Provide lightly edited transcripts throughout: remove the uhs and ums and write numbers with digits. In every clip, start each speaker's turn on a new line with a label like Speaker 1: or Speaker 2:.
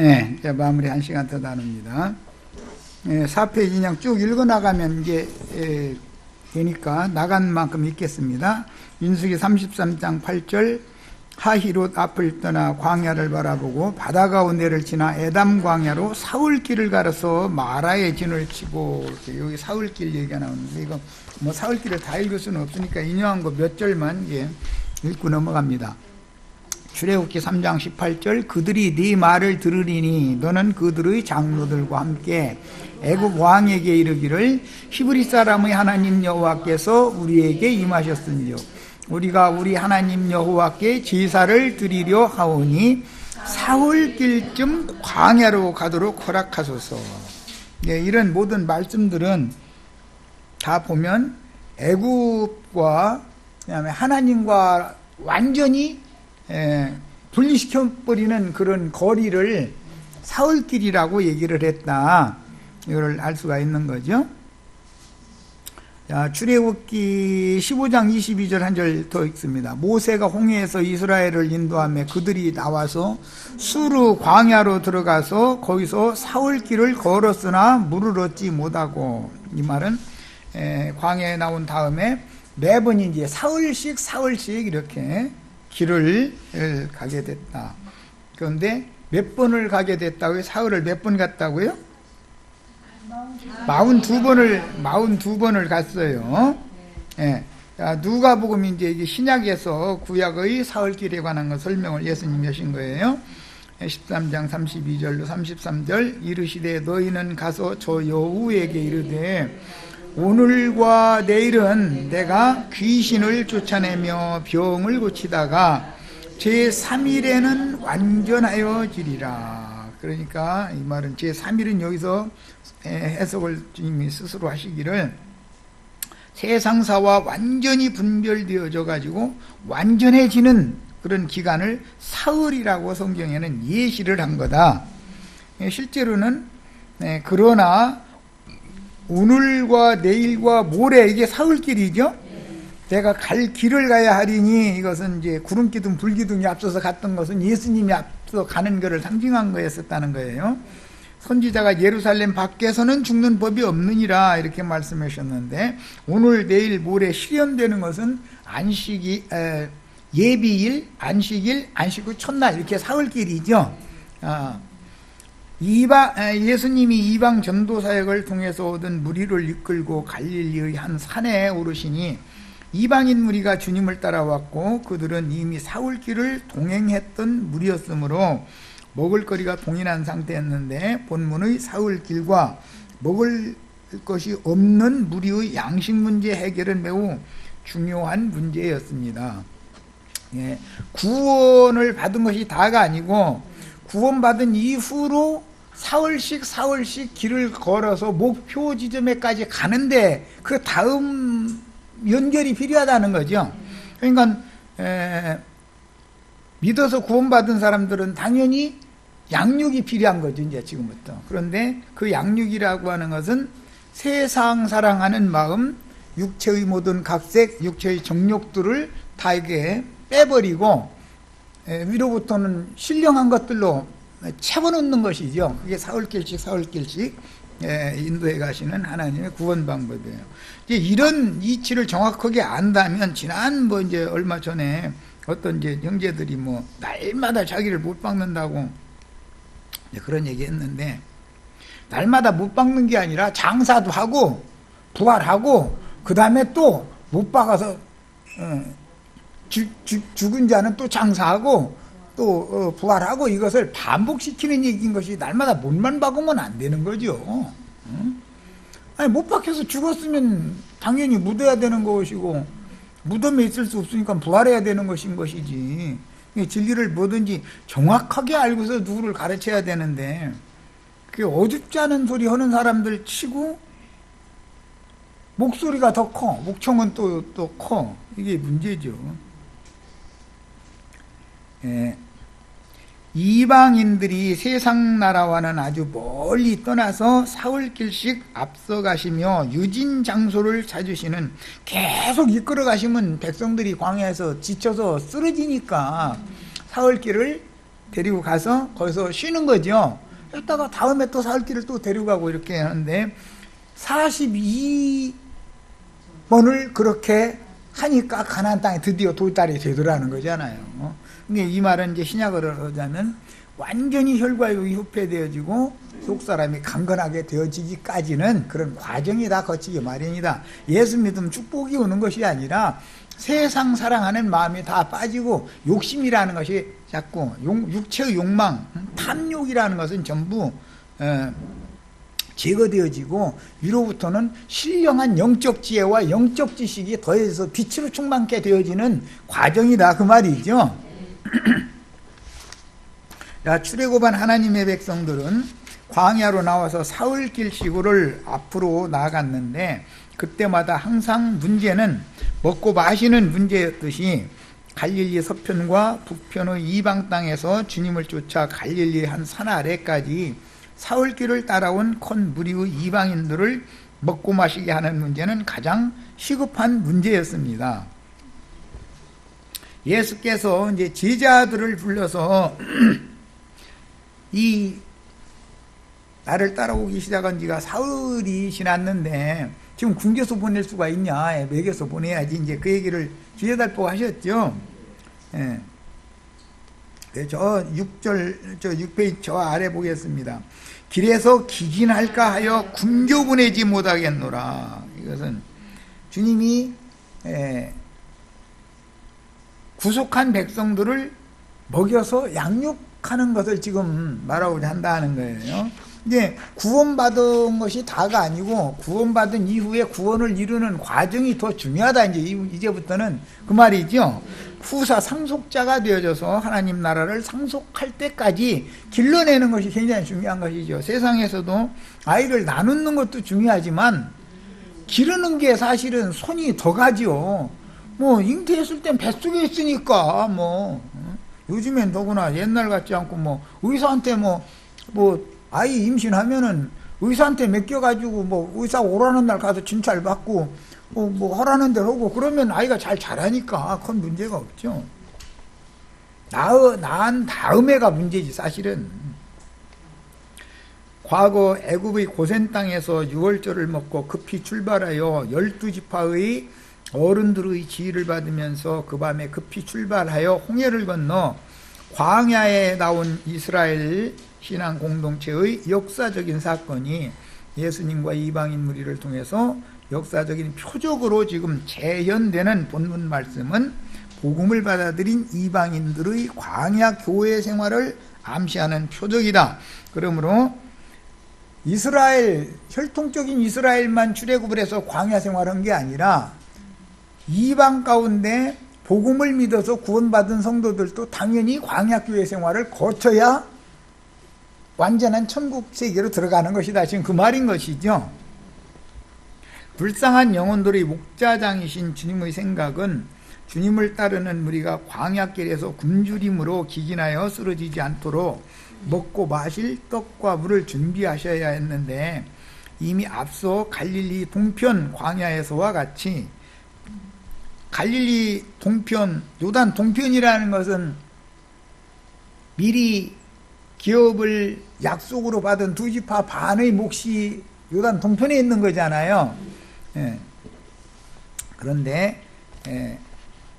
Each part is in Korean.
Speaker 1: 예, 이제 마무리 1시간 더 나눕니다. 4페이지 그냥 쭉 읽어나가면 이제 되니까 나간 만큼 읽겠습니다. 민수기 33장 8절 하히롯 앞을 떠나 광야를 바라보고 바다 가운데를 지나 에담 광야로 사울길을 가려서 마라의 진을 치고, 여기 사울길 얘기가 나오는데 이거 뭐 사울길을 다 읽을 수는 없으니까 인용한 거 몇 절만 읽고 넘어갑니다. 출애굽기 3장 18절 그들이 네 말을 들으리니 너는 그들의 장로들과 함께 애굽 왕에게 이르기를 히브리 사람의 하나님 여호와께서 우리에게 임하셨은즉 우리가 우리 하나님 여호와께 제사를 드리려 하오니 사울길쯤 광야로 가도록 허락하소서. 이런 모든 말씀들은 다 보면 애굽과 그다음에 하나님과 완전히 분리시켜버리는 그런 거리를 사울길이라고 얘기를 했다, 이걸 알 수가 있는 거죠. 자, 출애굽기 15장 22절 한 절 더 읽습니다. 모세가 홍해에서 이스라엘을 인도하며 그들이 나와서 수르 광야로 들어가서 거기서 사울길을 걸었으나 물을 얻지 못하고, 이 말은 광야에 나온 다음에 매번 이제 사흘씩 이렇게 길을 가게 됐다. 그런데 몇 번을 가게 됐다고요? 사흘을 몇 번 갔다고요? 42번을 갔어요. 예. 누가복음 이제 이게 신약에서 구약의 사흘길에 관한 거 설명을 예수님이 하신 거예요. 13장 32절로 33절 이르시되 너희는 가서 저 여우에게 이르되 오늘과 내일은 내가 귀신을 쫓아내며 병을 고치다가 제3일에는 완전하여 지리라. 그러니까 이 말은 제3일은 여기서 해석을 주님이 스스로 하시기를 세상사와 완전히 분별되어져 가지고 완전해지는 그런 기간을 사흘이라고 성경에는 예시를 한 거다. 실제로는 그러나 오늘과 내일과 모레 이게 사흘길이죠. 내가 갈 길을 가야 하리니, 이것은 이제 구름기둥 불기둥이 앞서서 갔던 것은 예수님이 앞서 가는 것을 상징한 거였었다는 거예요. 선지자가 예루살렘 밖에서는 죽는 법이 없느니라 이렇게 말씀하셨는데, 오늘 내일 모레 실현되는 것은 안식이 예비일, 안식일, 안식 후 첫날 이렇게 사흘길이죠. 예수님이 이방 전도 사역을 통해서 얻은 무리를 이끌고 갈릴리의 한 산에 오르시니 이방인 무리가 주님을 따라왔고 그들은 이미 사울길을 동행했던 무리였으므로 먹을거리가 동일한 상태였는데 본문의 사울길과 먹을 것이 없는 무리의 양식 문제 해결은 매우 중요한 문제였습니다. 구원을 받은 것이 다가 아니고 구원받은 이후로 사흘씩 길을 걸어서 목표 지점에까지 가는데 그 다음 연결이 필요하다는 거죠. 그러니까 믿어서 구원받은 사람들은 당연히 양육이 필요한 거죠, 이제 지금부터. 그런데 그 양육이라고 하는 것은 세상 사랑하는 마음, 육체의 모든 각색, 육체의 정욕들을 다 이게 빼버리고 위로부터는 신령한 것들로 채워놓는 것이죠. 그게 사흘길씩 인도해 가시는 하나님의 구원 방법이에요. 이제 이런 이치를 정확하게 안다면, 지난 이제 얼마 전에 어떤 이제 형제들이 날마다 자기를 못 박는다고 그런 얘기 했는데, 날마다 못 박는 게 아니라 장사도 하고 부활하고 그 다음에 또 못 박아서 죽은 자는 또 장사하고 또 부활하고, 이것을 반복시키는 얘기인 것이 날마다 못만 박으면 안 되는 거죠. 아니, 못 박혀서 죽었으면 당연히 묻어야 되는 것이고 무덤에 있을 수 없으니까 부활해야 되는 것인 것이지. 진리를 뭐든지 정확하게 알고서 누구를 가르쳐야 되는데, 그 어줍지 않은 소리 하는 사람들 치고 목소리가 더 커, 목청은 또 커. 이게 문제죠. 이방인들이 세상 나라와는 아주 멀리 떠나서 사흘길씩 앞서가시며 유진 장소를 찾으시는, 계속 이끌어 가시면 백성들이 광야에서 지쳐서 쓰러지니까 사흘길을 데리고 가서 거기서 쉬는 거죠. 이따가 다음에 또 사흘길을 또 데리고 가고 이렇게 하는데 42번을 그렇게 하니까 가나안 땅에 드디어 도달이 되더라는 거잖아요. 근데 이 말은 이제 신약으로 하자면 완전히 혈과육이 후패되어지고 속사람이 강건하게 되어지기까지는 그런 과정이 다 거치기 마련이다. 예수 믿으면 축복이 오는 것이 아니라 세상 사랑하는 마음이 다 빠지고 욕심이라는 것이 자꾸 육체의 욕망, 탐욕이라는 것은 전부 제거되어지고 위로부터는 신령한 영적 지혜와 영적 지식이 더해져서 빛으로 충만케 되어지는 과정이다 그 말이죠. 자, 출애굽한 하나님의 백성들은 광야로 나와서 사흘길 시구를 앞으로 나아갔는데 그때마다 항상 문제는 먹고 마시는 문제였듯이 갈릴리 서편과 북편의 이방 땅에서 주님을 쫓아 갈릴리 한 산 아래까지 사흘길을 따라온 큰 무리의 이방인들을 먹고 마시게 하는 문제는 가장 시급한 문제였습니다. 예수께서 이제 제자들을 불러서 이 나를 따라오기 시작한 지가 사흘이 지났는데 지금 굶겨서 보낼 수가 있냐? 먹여서 보내야지. 이제 그 얘기를 주제달보 하셨죠. 예. 저 6절, 저 6페이지 저 아래 보겠습니다. 길에서 기진할까 하여 굶겨 보내지 못하겠노라. 이것은 주님이 구속한 백성들을 먹여서 양육하는 것을 지금 말하고자 한다는 거예요. 이제 구원받은 것이 다가 아니고 구원받은 이후에 구원을 이루는 과정이 더 중요하다. 이제부터는 그 말이죠. 후사 상속자가 되어져서 하나님 나라를 상속할 때까지 길러내는 것이 굉장히 중요한 것이죠. 세상에서도 아이를 나누는 것도 중요하지만 기르는 게 사실은 손이 더 가지요. 뭐 잉태했을 땐 뱃속에 있으니까 요즘엔 더구나 옛날 같지 않고 의사한테 아이 임신하면은 의사한테 맡겨가지고 의사 오라는 날 가서 진찰 받고 하라는 대로 하고 그러면 아이가 잘 자라니까 큰 문제가 없죠. 낳은 다음에가 문제지 사실은. 과거 애굽의 고센 땅에서 유월절을 먹고 급히 출발하여 12지파의 어른들의 지휘를 받으면서 그 밤에 급히 출발하여 홍해를 건너 광야에 나온 이스라엘 신앙 공동체의 역사적인 사건이 예수님과 이방인 무리를 통해서 역사적인 표적으로 지금 재현되는 본문 말씀은 복음을 받아들인 이방인들의 광야 교회 생활을 암시하는 표적이다. 그러므로 혈통적인 이스라엘만 출애굽을 해서 광야 생활한 게 아니라 이방 가운데 복음을 믿어서 구원받은 성도들도 당연히 광야 교회 생활을 거쳐야 완전한 천국 세계로 들어가는 것이다. 지금 그 말인 것이죠. 불쌍한 영혼들의 목자장이신 주님의 생각은 주님을 따르는 무리가 광야길에서 굶주림으로 기진하여 쓰러지지 않도록 먹고 마실 떡과 물을 준비하셔야 했는데 이미 앞서 갈릴리 동편 광야에서와 같이 갈릴리 동편, 요단 동편이라는 것은 미리 기업을 약속으로 받은 두 지파 반의 몫이 요단 동편에 있는 거잖아요. 그런데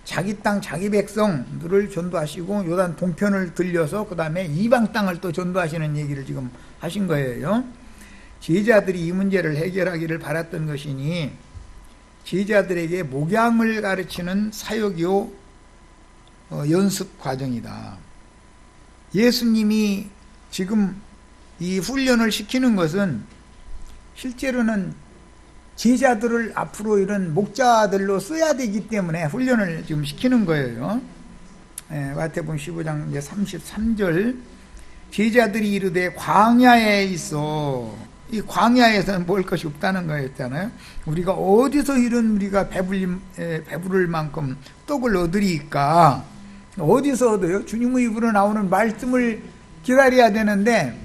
Speaker 1: 자기 땅, 자기 백성들을 전도하시고 요단 동편을 들려서 그 다음에 이방 땅을 또 전도하시는 얘기를 지금 하신 거예요. 제자들이 이 문제를 해결하기를 바랐던 것이니 제자들에게 목양을 가르치는 사역이요 연습 과정이다. 예수님이 지금 이 훈련을 시키는 것은 실제로는 제자들을 앞으로 이런 목자들로 써야 되기 때문에 훈련을 지금 시키는 거예요. 마태복음 15장 이제 33절 제자들이 이르되 광야에 있어. 이 광야에서는 먹을 것이 없다는 거였잖아요. 우리가 어디서 이런 우리가 배부를 만큼 떡을 얻으리까? 어디서 얻어요? 주님의 입으로 나오는 말씀을 기다려야 되는데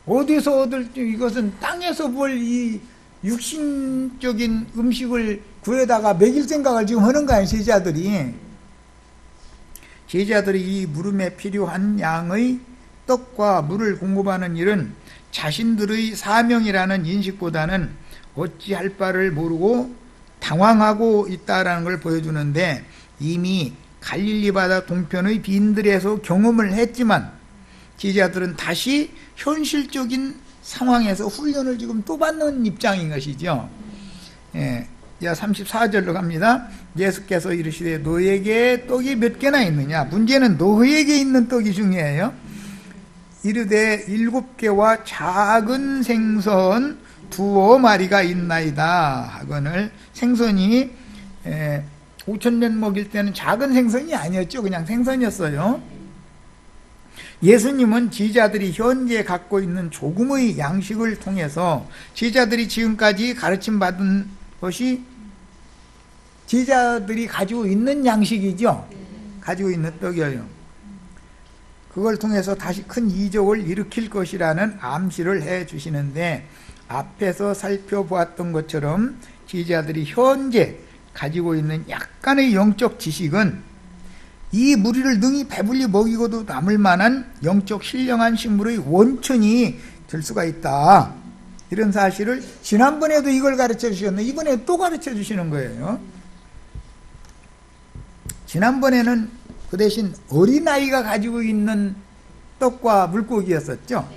Speaker 1: 어디서 얻을지 이것은 땅에서 볼 이 육신적인 음식을 구해다가 먹일 생각을 지금 하는 거예요, 제자들이. 제자들이 이 물음에 필요한 양의 떡과 물을 공급하는 일은 자신들의 사명이라는 인식보다는 어찌할 바를 모르고 당황하고 있다라는 걸 보여주는데, 이미 갈릴리 바다 동편의 빈들에서 경험을 했지만 제자들은 다시 현실적인 상황에서 훈련을 지금 또 받는 입장인 것이죠. 예, 34절로 갑니다. 예수께서 이르시되 너에게 떡이 몇 개나 있느냐? 문제는 너에게 있는 떡이 중요해요. 이르되 7개와 작은 생선 2마리가 있나이다 하거늘. 생선이 5,000명 먹일 때는 작은 생선이 아니었죠. 그냥 생선이었어요. 예수님은 제자들이 현재 갖고 있는 조금의 양식을 통해서 제자들이 지금까지 가르침 받은 것이 제자들이 가지고 있는 양식이죠. 가지고 있는 떡이에요. 그걸 통해서 다시 큰 이적을 일으킬 것이라는 암시를 해 주시는데, 앞에서 살펴보았던 것처럼 제자들이 현재 가지고 있는 약간의 영적 지식은 이 무리를 능히 배불리 먹이고도 남을 만한 영적 신령한 식물의 원천이 될 수가 있다. 이런 사실을 지난번에도 이걸 가르쳐 주셨는데 이번에 또 가르쳐 주시는 거예요. 지난번에는 그 대신 어린아이가 가지고 있는 떡과 물고기였었죠.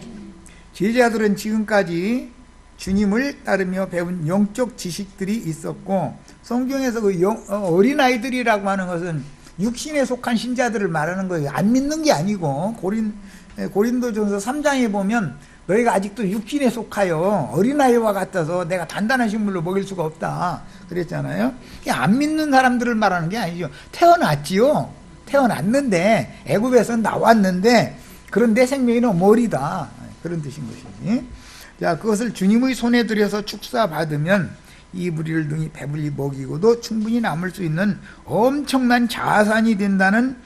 Speaker 1: 제자들은 지금까지 주님을 따르며 배운 영적 지식들이 있었고, 성경에서 그 어린아이들이라고 하는 것은 육신에 속한 신자들을 말하는 거예요. 안 믿는 게 아니고, 고린도전서 3장에 보면 너희가 아직도 육신에 속하여 어린아이와 같아서 내가 단단한 식물로 먹일 수가 없다 그랬잖아요. 안 믿는 사람들을 말하는 게 아니죠. 태어났지요. 태어났는데 애굽에서 나왔는데 그런데 생명이 너무 어리다, 그런 뜻인 것이지. 자, 그것을 주님의 손에 들여서 축사받으면 이 무리를 능히 배불리 먹이고도 충분히 남을 수 있는 엄청난 자산이 된다는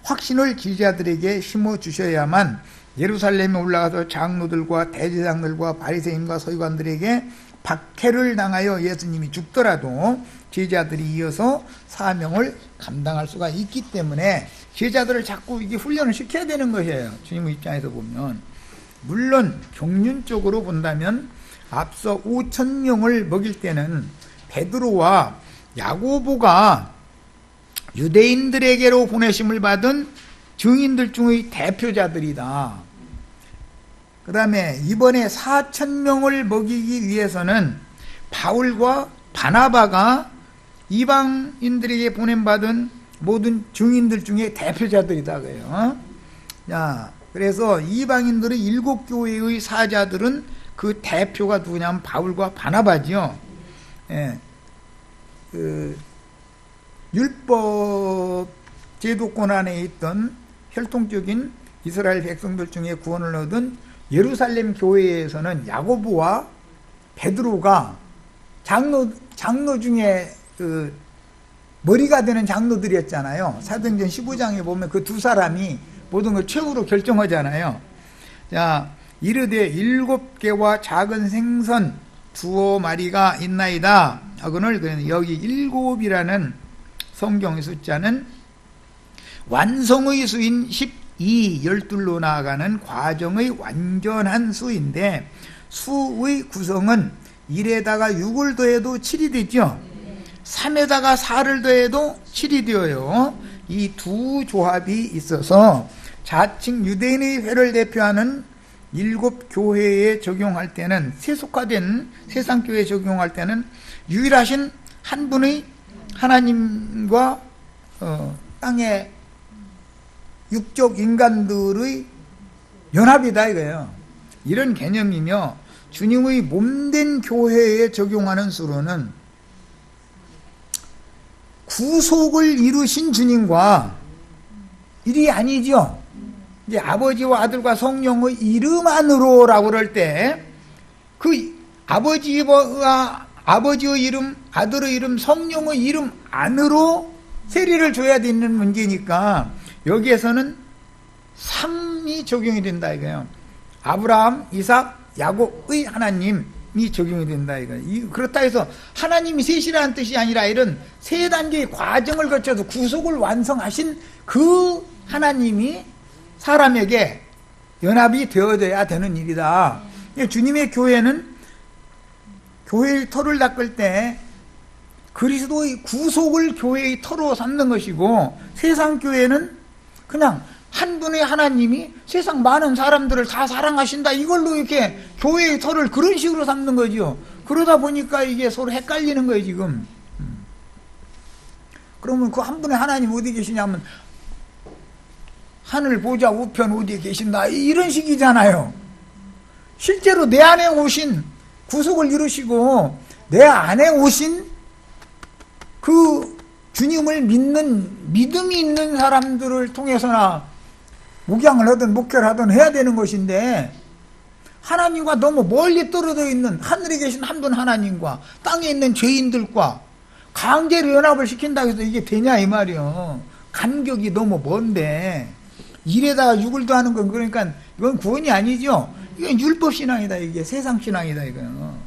Speaker 1: 확신을 제자들에게 심어주셔야만 예루살렘에 올라가서 장로들과 대제사장들과 바리새인과 서기관들에게 박해를 당하여 예수님이 죽더라도 제자들이 이어서 사명을 감당할 수가 있기 때문에 제자들을 자꾸 이게 훈련을 시켜야 되는 것이에요. 주님의 입장에서 보면. 물론 경륜적으로 본다면 앞서 5,000명을 먹일 때는 베드로와 야고보가 유대인들에게로 보내심을 받은 증인들 중의 대표자들이다. 그 다음에 이번에 4,000명을 먹이기 위해서는 바울과 바나바가 이방인들에게 보냄받은 모든 증인들 중에 대표자들이다 그래요. 자, 그래서 이방인들의 7교회의 사자들은 그 대표가 누구냐면 바울과 바나바지요. 예, 율법 제도권 안에 있던 혈통적인 이스라엘 백성들 중에 구원을 얻은 예루살렘 교회에서는 야고보와 베드로가 장로 중에 그 머리가 되는 장로들이었잖아요. 사도행전 15장에 보면 그 두 사람이 모든 걸 최후로 결정하잖아요. 자, 이르되 7개와 작은 생선 2마리가 있나이다 하거늘. 여기 7이라는 성경의 숫자는 완성의 수인 12, 12로 나아가는 과정의 완전한 수인데, 수의 구성은 1에다가 6을 더해도 7이 되죠. 3에다가 4를 더해도 7이 되어요. 이 두 조합이 있어서 자칭 유대인의 회를 대표하는 7교회에 적용할 때는, 세속화된 세상교회에 적용할 때는 유일하신 한 분의 하나님과 땅의 육적 인간들의 연합이다 이거예요. 이런 개념이며, 주님의 몸된 교회에 적용하는 수로는 구속을 이루신 주님과 일이 아니죠. 이제 아버지와 아들과 성령의 이름 안으로라고 그럴 때 그 아버지의 이름, 아들의 이름, 성령의 이름 안으로 세례를 줘야 되는 문제니까 여기에서는 3이 적용이 된다 이거예요. 아브라함, 이삭, 야곱의 하나님, 적용이 된다 이거. 그렇다 해서 하나님이 셋이라는 뜻이 아니라 이런 세 단계의 과정을 거쳐서 구속을 완성하신 그 하나님이 사람에게 연합이 되어져야 되는 일이다. 주님의 교회는 교회의 터를 닦을 때 그리스도의 구속을 교회의 터로 삼는 것이고, 세상 교회는 그냥 한 분의 하나님이 세상 많은 사람들을 다 사랑하신다, 이걸로 이렇게 교회의 터를 그런 식으로 삼는 거죠. 그러다 보니까 이게 서로 헷갈리는 거예요 지금. 그러면 그 한 분의 하나님 어디 계시냐면 하늘 보좌 우편 어디에 계신다, 이런 식이잖아요. 실제로 내 안에 오신, 구속을 이루시고 내 안에 오신 그 주님을 믿는, 믿음이 있는 사람들을 통해서나 목양을 하든 목회를 하든 해야 되는 것인데, 하나님과 너무 멀리 떨어져 있는 하늘에 계신 한 분 하나님과 땅에 있는 죄인들과 강제로 연합을 시킨다고 해서 이게 되냐 이 말이요. 간격이 너무 먼데, 일에다가 육을 더하는 건, 그러니까 이건 구원이 아니죠. 이건 율법신앙이다, 이게 세상신앙이다 이거요.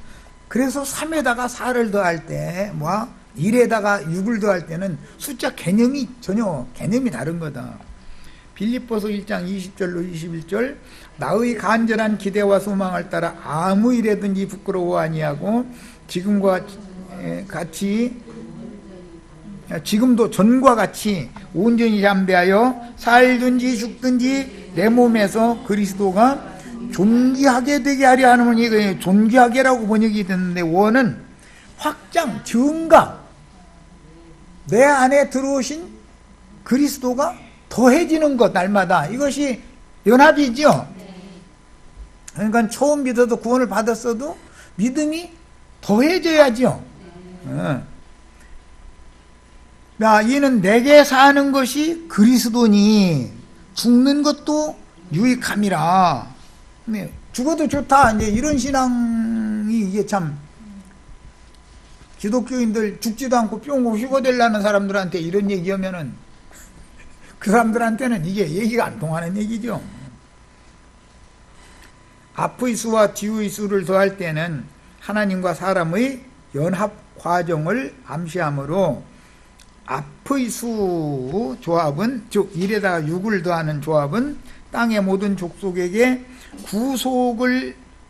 Speaker 1: 그래서 3에다가 4를 더할 때, 뭐 1에다가 6을 더할 때는 숫자 개념이 전혀 개념이 다른 거다. 빌립보서 1장 20절로 21절, 나의 간절한 기대와 소망을 따라 아무 일에든지 부끄러워 아니하고 지금과 같이, 지금도 전과 같이 온전히 잠대하여 살든지 죽든지 내 몸에서 그리스도가 존귀하게 되게 하려 하는, 이거 존귀하게라고 번역이 됐는데, 원은 확장, 증가, 내 안에 들어오신 그리스도가 더해지는 것, 날마다. 이것이 연합이죠. 그러니까 처음 믿어도, 구원을 받았어도 믿음이 더해져야죠. 야, 이는 내게 사는 것이 그리스도니 죽는 것도 유익함이라. 네, 죽어도 좋다, 이제 이런 신앙이, 이게 참 기독교인들 죽지도 않고 뿅 휴거되려는 사람들한테 이런 얘기하면은 그 사람들한테는 이게 얘기가 안 통하는 얘기죠. 앞의 수와 뒤의 수를 더할 때는 하나님과 사람의 연합 과정을 암시하므로, 앞의 수 조합은, 즉 1에다가 6을 더하는 조합은 땅의 모든 족속에게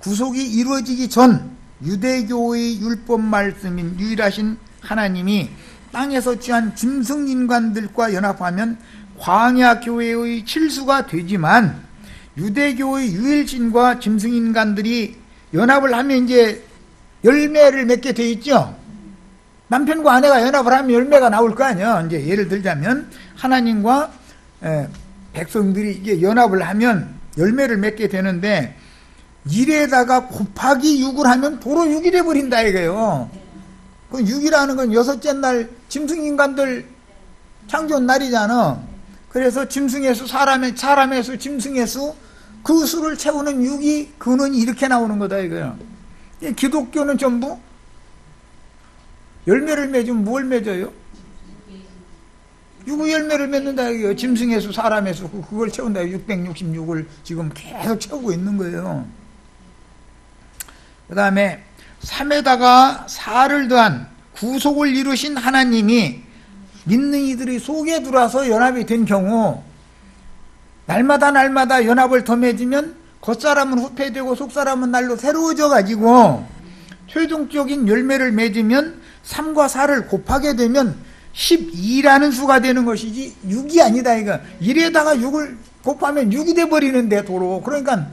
Speaker 1: 구속이 이루어지기 전 유대교의 율법 말씀인 유일하신 하나님이 땅에서 취한 짐승 인간들과 연합하면 광야 교회의 칠수가 되지만, 유대교의 유일신과 짐승 인간들이 연합을 하면 이제 열매를 맺게 돼 있죠. 남편과 아내가 연합을 하면 열매가 나올 거 아니야. 이제 예를 들자면 하나님과 백성들이 이게 연합을 하면 열매를 맺게 되는데, 1에다가 곱하기 6을 하면 도로 6이 돼버린다 이거예요. 그 6이라는 건 여섯째 날 짐승인간들 창조 날이잖아. 그래서 짐승의 수, 사람의 수, 짐승의 수, 그 수를 채우는 6이, 근원이 이렇게 나오는 거다 이거예요. 기독교는 전부 열매를 맺으면 뭘 맺어요? 6의 열매를 맺는다 이거예요. 짐승의 수, 사람의 수, 그걸 채운다. 666을 지금 계속 채우고 있는 거예요. 그 다음에 3에다가 4를 더한 구속을 이루신 하나님이 믿는 이들이 속에 들어와서 연합이 된 경우, 날마다 연합을 더 맺으면 겉사람은 후패되고 속사람은 날로 새로워져 가지고 최종적인 열매를 맺으면 3과 4를 곱하게 되면 12라는 수가 되는 것이지 6이 아니다 이거. 1에다가 6을 곱하면 6이 돼버리는데 도로. 그러니까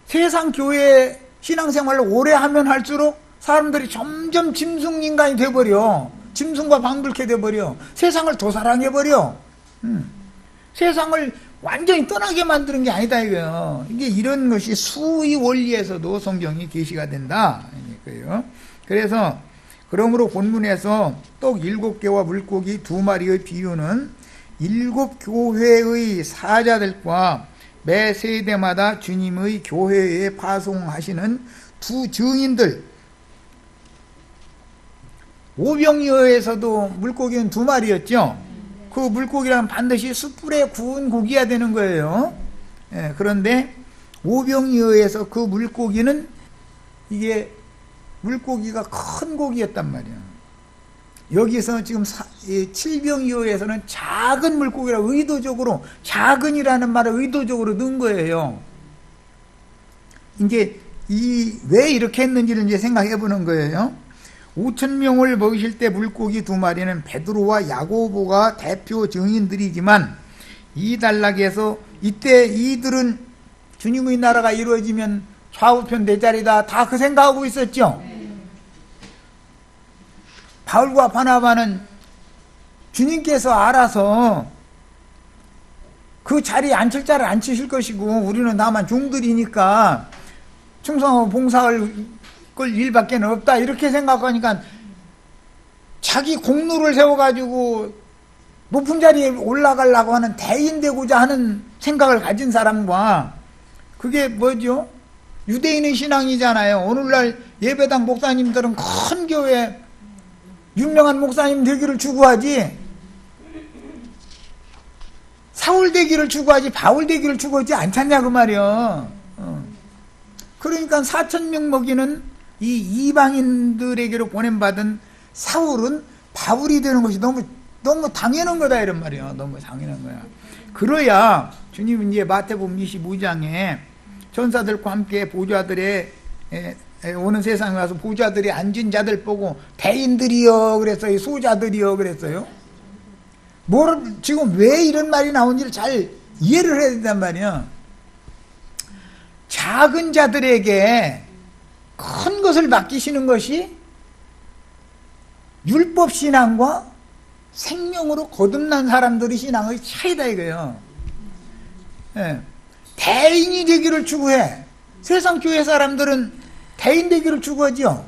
Speaker 1: 세상 교회 신앙생활을 오래 하면 할수록 사람들이 점점 짐승인간이 돼버려. 짐승과 방불케 돼버려. 세상을 더 사랑해버려. 세상을 완전히 떠나게 만드는 게 아니다 이거예요. 이게 이런 것이 수의 원리에서도 성경이 계시가 된다 이거예요. 그래서 그러므로 본문에서 떡 7개와 물고기 2마리의 비유는 7교회의 사자들과 매 세대마다 주님의 교회에 파송하시는 두 증인들, 오병이어에서도 물고기는 2마리였죠. 그 물고기란 반드시 숯불에 구운 고기야 되는 거예요. 그런데 오병이어에서 그 물고기는 이게 물고기가 큰 고기였단 말이야. 여기서 지금 7병이호에서는 작은 물고기라 의도적으로, 작은이라는 말을 의도적으로 넣은 거예요. 이제 왜 이렇게 했는지를 이제 생각해 보는 거예요. 5,000명을 먹이실 때 물고기 2마리는 베드로와 야고보가 대표 증인들이지만, 이 단락에서 이때 이들은 주님의 나라가 이루어지면 좌우편 내 자리다, 다 그 생각하고 있었죠. 바울과 바나바는 주님께서 알아서 그 자리에 앉힐 자를 앉히실 것이고, 우리는 다만 종들이니까 충성하고 봉사할 걸 일밖에 없다, 이렇게 생각하니까 자기 공로를 세워가지고 높은 자리에 올라가려고 하는, 대인 되고자 하는 생각을 가진 사람과, 그게 뭐죠? 유대인의 신앙이잖아요. 오늘날 예배당 목사님들은 큰 교회 유명한 목사님 되기를 추구하지, 사울 되기를 추구하지 바울 되기를 추구하지 않잖냐 그 말이야. 그러니까 4,000명 먹이는 이 이방인들에게로 보냄받은 사울은 바울이 되는 것이 너무 당연한 거다, 이런 말이야. 너무 당연한 거야. 그래야 주님은 이제 마태복음 25장에 천사들과 함께 보좌들의 오는 세상에 와서 보좌들이 앉은 자들 보고 대인들이여 그랬어요, 소자들이여 그랬어요. 지금 왜 이런 말이 나온지를 잘 이해를 해야 된단 말이야. 작은 자들에게 큰 것을 맡기시는 것이 율법 신앙과 생명으로 거듭난 사람들의 신앙의 차이다 이거예요. 대인이 되기를 추구해. 세상 교회 사람들은 대인 되기를 추구하죠.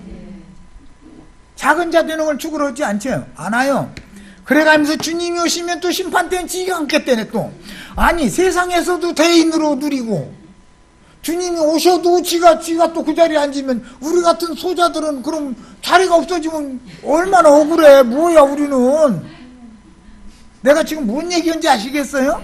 Speaker 1: 작은 자 되는 걸 추구하지 않아요. 그래가면서 주님이 오시면 또 심판 때는 지가 않겠다네 또. 아니 세상에서도 대인으로 누리고, 주님이 오셔도 지가 또 그 자리에 앉으면 우리 같은 소자들은 그럼 자리가 없어지면 얼마나 억울해. 뭐야 우리는. 내가 지금 뭔 얘기인지 아시겠어요?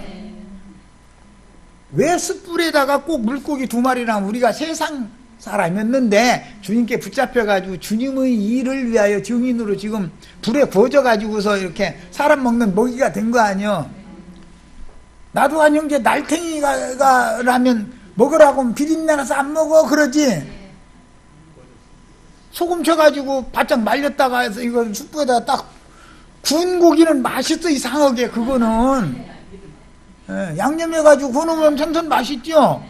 Speaker 1: 왜 숯불에다가 꼭 물고기 2마리랑 우리가 세상 사람이었는데 주님께 붙잡혀가지고 주님의 일을 위하여 증인으로 지금 불에 구워져가지고서 이렇게 사람 먹는 먹이가 된 거 아니요. 나도 한 형제 날탱이가 라면 먹으라고 하면 비린내나서 안 먹어 그러지. 소금 쳐가지고 바짝 말렸다가 해서 이거 숯불에다가 딱 구운 고기는 맛있어 이상하게. 그거는 양념해가지고 구우면 천천 맛있죠.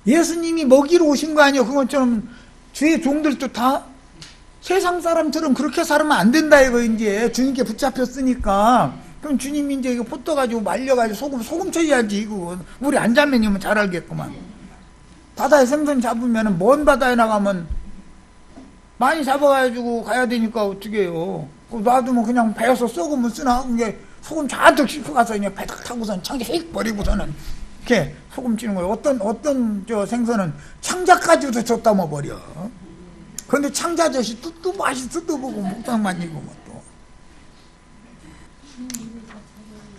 Speaker 1: 예수님이 먹이러 오신 거 아니에요. 그것처럼 주의 종들도 다 세상 사람처럼 그렇게 살면 안 된다 이거. 이제 주님께 붙잡혔으니까 그럼 주님이 이제 이거 포 떠가지고 말려가지고 소금 쳐야지. 이거 우리 안 잡으면 잘 알겠구만. 바다에 생선 잡으면 먼 바다에 나가면 많이 잡아가지고 가야 되니까 어떻게 해요. 놔두면 그냥 배에서 썩으면 쓰나. 이게 소금 잔뜩 싣고 가서 그냥 배닥 타고선 창자 휙 버리고서는 이렇게 소금 치는 거예요. 어떤 저 생선은 창자까지도 줬다 먹어버려. 그런데 창자젓이 또 맛이 뜯어보고 목장만 익으면 또.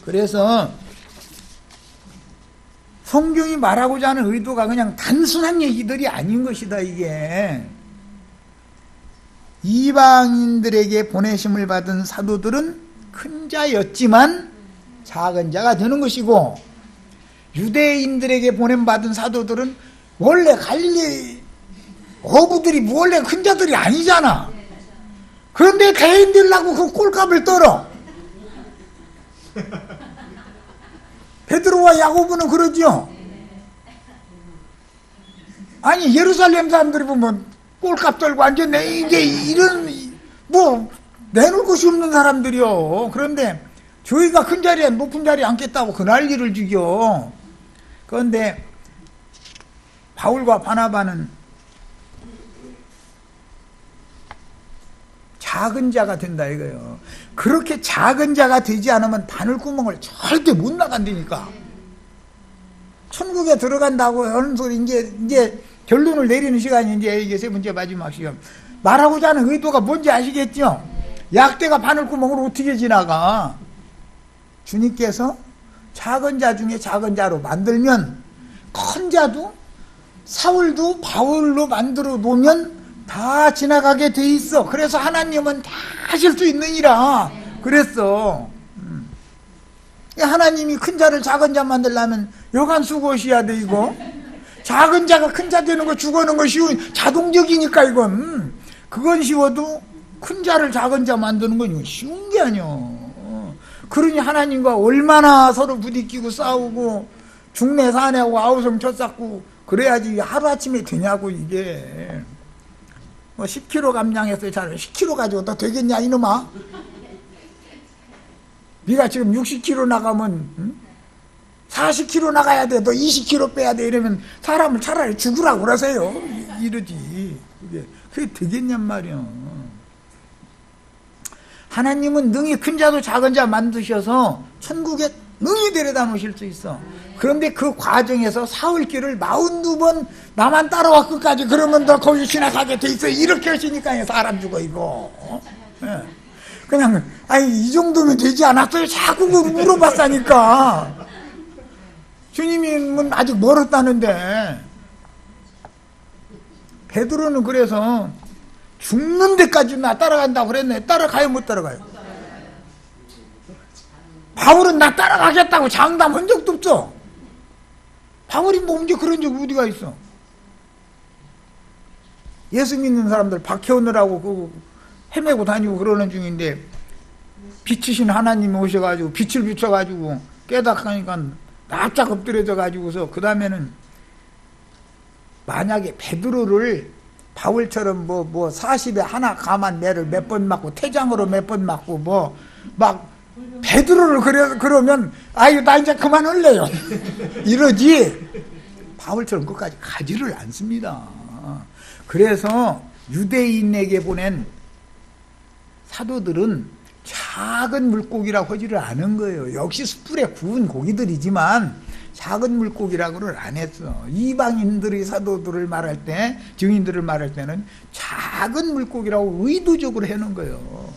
Speaker 1: 그래서 성경이 말하고자 하는 의도가 그냥 단순한 얘기들이 아닌 것이다 이게. 이방인들에게 보내심을 받은 사도들은 큰 자였지만 작은 자가 되는 것이고, 유대인들에게 보냄받은 사도들은 원래 갈릴리 어부들이 원래 큰 자들이 아니잖아. 그런데 대인들라고 그 꼴값을 떨어. 베드로와 야고보는 그러죠. 아니 예루살렘 사람들이 보면 꼴값 떨고 앉았네. 이게 이런 뭐 내놓을 곳이 없는 사람들이요. 그런데 저희가 큰 자리에 높은 자리에 앉겠다고 그 난리를 죽여. 그런데 바울과 바나바는 작은 자가 된다 이거예요. 그렇게 작은 자가 되지 않으면 바늘구멍을 절대 못 나간다니까. 천국에 들어간다고 하는 소리 이제 결론을 내리는 시간이 이게 세 번째 마지막 시간. 말하고자 하는 의도가 뭔지 아시겠죠? 약대가 바늘구멍으로 어떻게 지나가? 주님께서 작은 자 중에 작은 자로 만들면 큰 자도 사울도 바울로 만들어 놓으면 다 지나가게 돼 있어. 그래서 하나님은 다 하실 수 있느니라 그랬어. 하나님이 큰 자를 작은 자 만들려면 여간 수고하셔야 돼. 이거 작은 자가 큰 자 되는 거 죽어는 거 쉬운 자동적이니까 이건 그건 쉬워도 큰 자를 작은 자 만드는 건 쉬운 게 아니야. 그러니 하나님과 얼마나 서로 부딪히고 싸우고 중내 사내하고 아우성 쳤쌓고 그래야지 하루아침에 되냐고. 이게 뭐 10kg 감량해서 잘 10kg 가지고 너 되겠냐 이놈아. 네가 지금 60kg 나가면 40kg 나가야 돼. 너 20kg 빼야 돼. 이러면 사람을 차라리 죽으라고 그러세요. 이러지. 그게 되겠냔 말이야. 하나님은 능히 큰 자도 작은 자 만드셔서 천국에 능히 데려다 놓으실 수 있어. 그런데 그 과정에서 사울길을 42번 나만 따라와 끝까지 그러면 너 거기 지나가게 돼 있어. 이렇게 하시니까 사람 죽어 이거. 그냥 아니 이 정도면 되지 않았어요? 자꾸 물어봤다니까. 주님은 아직 멀었다는데. 베드로는 그래서 죽는 데까지 나 따라간다고 그랬네. 따라가요 못 따라가요? 바울은 나 따라가겠다고 장담한 적도 없어. 바울이 뭐 언제 그런 적 어디가 있어? 예수 믿는 사람들 박해오느라고 헤매고 다니고 그러는 중인데 빛이신 하나님이 오셔가지고 빛을 비춰가지고 깨닫으니까 납작 엎드려져가지고서 그 다음에는 만약에 베드로를 바울처럼 뭐 40에 하나 감한 매를 몇 번 맞고 태장으로 몇 번 맞고 뭐 막 베드로를 그러면 아유 나 이제 그만할래요 이러지 바울처럼 끝까지 가지를 않습니다. 그래서 유대인에게 보낸 사도들은 작은 물고기라고 하지를 않은 거예요. 역시 숯불에 구운 고기들이지만 작은 물고기라고를 안 했어. 이방인들의 사도들을 말할 때, 증인들을 말할 때는 작은 물고기라고 의도적으로 해놓은 거예요.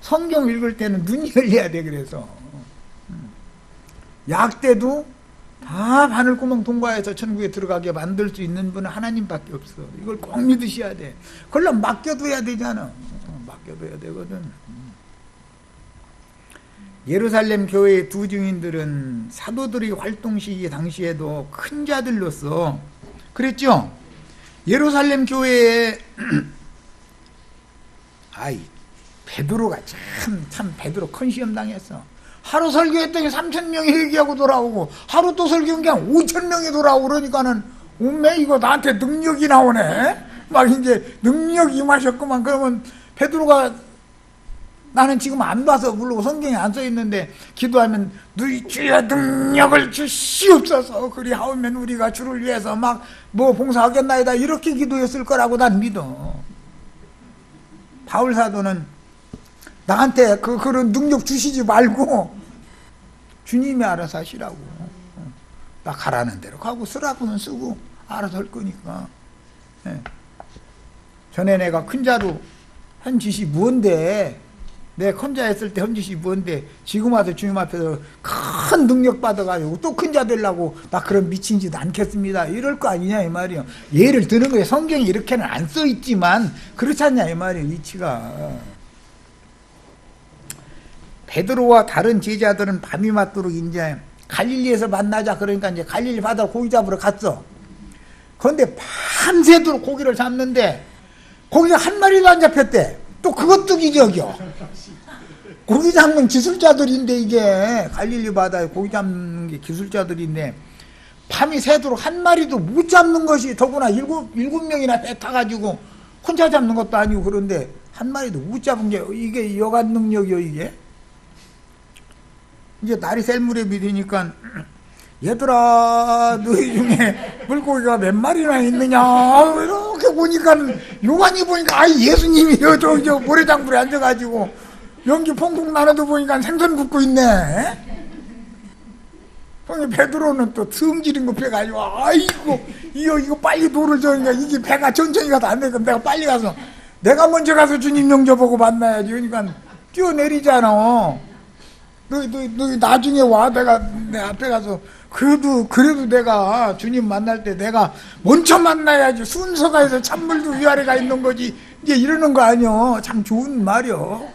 Speaker 1: 성경 읽을 때는 눈이 열려야 돼. 그래서 약대도 다 바늘구멍 통과해서 천국에 들어가게 만들 수 있는 분은 하나님밖에 없어. 이걸 꼭 믿으셔야 돼. 그걸로 맡겨둬야 되잖아. 맡겨둬야 되거든. 예루살렘 교회의 두 증인들은 사도들의 활동 시기 당시에도 큰 자들로서 그랬죠. 예루살렘 교회에 베드로가 참 베드로 큰 시험 당했어. 하루 설교했더니 3,000명이 회개하고 돌아오고 하루 또 설교한 게 5,000명이 돌아오고 그러니까는 오메 이거 나한테 능력이 나오네. 막 이제 능력이 임하셨구만. 그러면 베드로가 나는 지금 안 봐서 모르고 성경에 안 써있는데 기도하면 너희 주의 능력을 주시옵소서 그리하오면 우리가 주를 위해서 막 뭐 봉사하겠나이다 이렇게 기도했을 거라고 난 믿어. 바울 사도는 나한테 그런 능력 주시지 말고 주님이 알아서 하시라고. 나 가라는 대로 가고 쓰라고는 쓰고 알아서 할 거니까. 전에 내가 큰 자로 한 짓이 뭔데 내 큰자 했을 때 한 짓이 뭔데 지금 와서 주님 앞에서 큰 능력 받아가지고 또 큰 자 되려고 나 그런 미친 짓 않겠습니다 이럴 거 아니냐 이 말이요. 예를 드는 거예요. 성경에 이렇게는 안 써있지만 그렇지 않냐 이 말이에요. 이치가. 베드로와 다른 제자들은 밤이 맞도록 이제 갈릴리에서 만나자 그러니까 이제 갈릴리 바다로 고기 잡으러 갔어. 그런데 밤새도록 고기를 잡는데 고기가 한 마리도 안 잡혔대. 또 그것도 기적이요. 고기 잡는 기술자들인데 이게 갈릴리 바다에 고기 잡는 게 기술자들인데 밤이 새도록 한 마리도 못 잡는 것이 더구나 일곱 명이나 배 타가지고 혼자 잡는 것도 아니고 그런데 한 마리도 못 잡은 게 이게 여간 능력이요 이게. 이제 날이 셀무렵이 되니까 얘들아 너희 중에 물고기가 몇 마리나 있느냐 이렇게 보니까 요간이 보니까 예수님이 저 모래장불에 앉아가지고 연기 퐁퐁 나는데 보니까 생선 굽고 있네. 베드로는 또 성질인 거 배가지고 아이고 이거 빨리 돌을 저니까 이게 배가 천천히 가도 안 되니까 내가 빨리 가서 내가 먼저 가서 주님 영접하고 만나야지. 그러니까 뛰어내리잖아. 너 나중에 와. 내가 내 앞에 가서 그래도 내가 주님 만날 때 내가 먼저 만나야지. 순서가 해서 찬물도 위아래가 있는 거지. 이제 이러는 거 아니요. 참 좋은 말이요.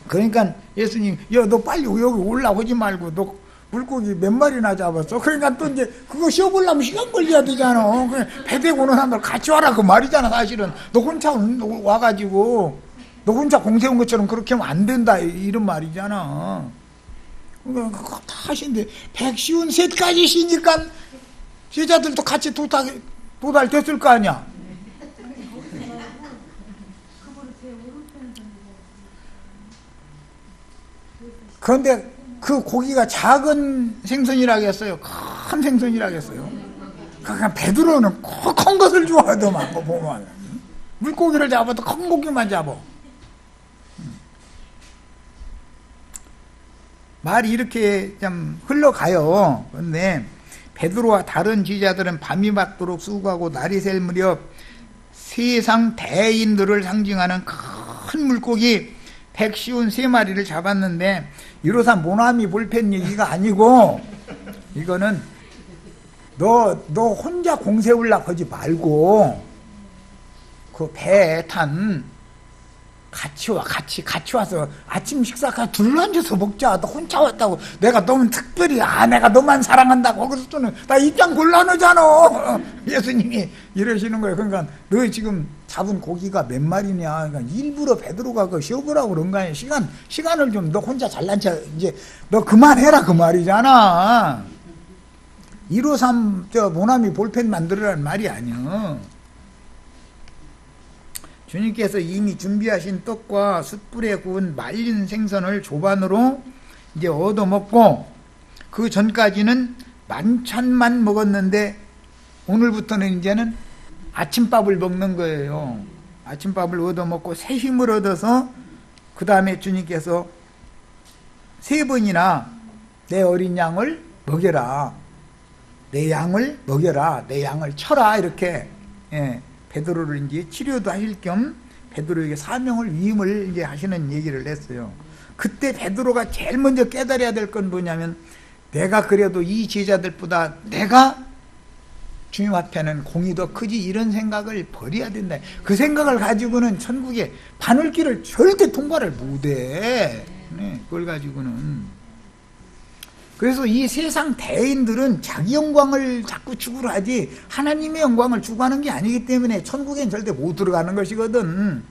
Speaker 1: 그러니까 예수님, 야, 너 빨리 여기 올라오지 말고, 너 물고기 몇 마리나 잡았어? 그러니까 또 이제 그거 쉬어보려면 시간 걸려야 되잖아. 그냥 배 대고 오는 사람들 같이 와라. 그 말이잖아, 사실은. 너 혼자 와가지고, 너 혼자 공세운 것처럼 그렇게 하면 안 된다. 이런 말이잖아. 그러니까 그거 다 하신데, 153가지 시니까 제자들도 같이 도달됐을 거 아니야. 그런데 그 고기가 작은 생선이라고 했어요? 큰 생선이라고 했어요? 그러니까 베드로는 꼭 큰 것을 좋아하더만, 뭐 보면. 물고기를 잡아도 큰 고기만 잡아. 말이 이렇게 좀 흘러가요. 그런데 베드로와 다른 지자들은 밤이 맞도록 수고하고 날이 셀 무렵 세상 대인들을 상징하는 큰 물고기 153마리를 잡았는데, 이로사 모나미 볼펜 얘기가 아니고, 이거는 너 혼자 공세우려고 하지 말고 그 배에 같이 와서 아침 식사까지 둘러앉아서 먹자. 너 혼자 왔다고 내가 너무 특별히 내가 너만 사랑한다고 그래서 나 입장 곤란하잖아. 예수님이 이러시는 거예요. 그러니까 너 지금 잡은 고기가 몇 마리냐. 그러니까 일부러 베드로가 그 쉬어보라고 그런 거 아니야. 시간을 좀 너 혼자 잘난 체 이제 너 그만해라 그 말이잖아. 153 모나미 볼펜 만들으라는 말이 아니야. 주님께서 이미 준비하신 떡과 숯불에 구운 말린 생선을 조반으로 이제 얻어먹고, 그 전까지는 만찬만 먹었는데 오늘부터는 이제는 아침밥을 먹는 거예요. 아침밥을 얻어먹고 새 힘을 얻어서 그 다음에 주님께서 3번이나 내 어린 양을 먹여라, 내 양을 먹여라, 내 양을 쳐라, 이렇게 베드로를 이제 치료도 하실 겸 베드로에게 사명을 위임을 이제 하시는 얘기를 했어요. 그때 베드로가 제일 먼저 깨달아야 될 건 뭐냐면, 내가 그래도 이 제자들보다 내가 주님 앞에는 공이 더 크지, 이런 생각을 버려야 된다. 그 생각을 가지고는 천국의 바늘길을 절대 통과를 못해. 그걸 가지고는. 그래서 이 세상 대인들은 자기 영광을 자꾸 추구를 하지 하나님의 영광을 추구하는 게 아니기 때문에 천국엔 절대 못 들어가는 것이거든.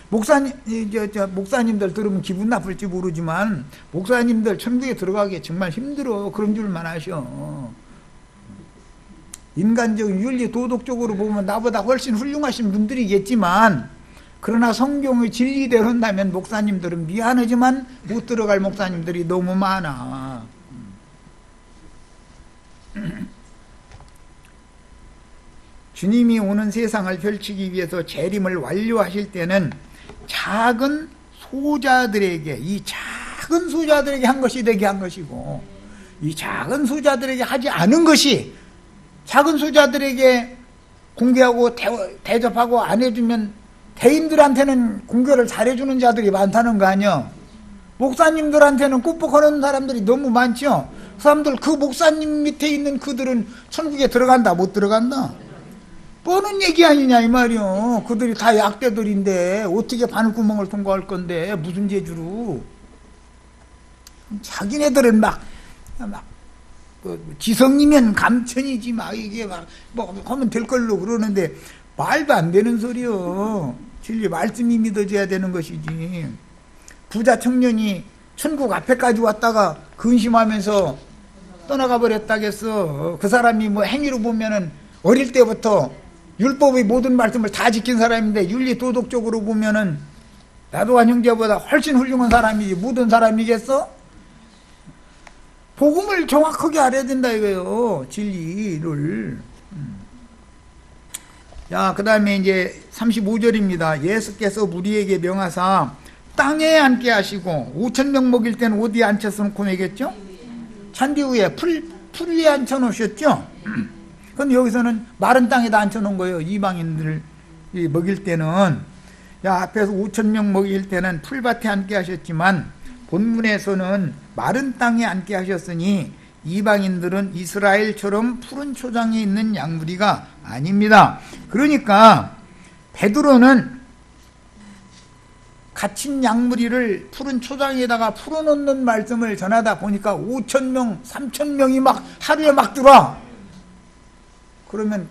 Speaker 1: 목사님들 들으면 기분 나쁠지 모르지만 목사님들 천국에 들어가기 정말 힘들어. 그런 줄만 아셔. 인간적인 윤리 도덕적으로 보면 나보다 훨씬 훌륭하신 분들이겠지만, 그러나 성경의 진리대로 한다면 목사님들은 미안하지만 못 들어갈 목사님들이 너무 많아. 주님이 오는 세상을 펼치기 위해서 재림을 완료하실 때는 작은 소자들에게, 이 작은 소자들에게 한 것이 되게 한 것이고, 이 작은 소자들에게 하지 않은 것이, 작은 소자들에게 공개하고 대접하고 안 해주면 대인들한테는 공개를 잘해주는 자들이 많다는 거 아니야. 목사님들한테는 꾹꾹하는 사람들이 너무 많죠. 그 사람들, 그 목사님 밑에 있는 그들은 천국에 들어간다 못 들어간다? 뻔한 얘기 아니냐 이 말이요. 그들이 다 약대들인데 어떻게 바늘구멍을 통과할 건데, 무슨 재주로. 자기네들은 막 지성이면 감천이지 이게 하면 될 걸로 그러는데, 말도 안 되는 소리요. 진리 말씀이 믿어져야 되는 것이지. 부자 청년이 천국 앞에까지 왔다가 근심하면서 떠나가 버렸다겠어. 그 사람이 행위로 보면은 어릴 때부터 율법의 모든 말씀을 다 지킨 사람인데, 윤리 도덕적으로 보면은 나도한 형제보다 훨씬 훌륭한 사람이지 모든 사람이겠어? 복음을 정확하게 알아야 된다 이거예요. 진리를. 자, 그 다음에 이제 35절입니다. 예수께서 우리에게 명하사 땅에 앉게 하시고, 5,000명 먹일 때는 어디에 앉혀놓고 내겠죠? 잔디 위에 풀 위에 앉혀놓으셨죠? 그런데 여기서는 마른 땅에다 앉혀놓은 거예요. 이방인들 먹일 때는. 야, 앞에서 5,000명 먹일 때는 풀밭에 앉게 하셨지만 본문에서는 마른 땅에 앉게 하셨으니 이방인들은 이스라엘처럼 푸른 초장에 있는 양무리가 아닙니다. 그러니까 베드로는 갇힌 양무리를 푸른 초장에다가 풀어놓는 말씀을 전하다 보니까 5,000명, 3,000명이 막 하루에 막 들어와. 그러면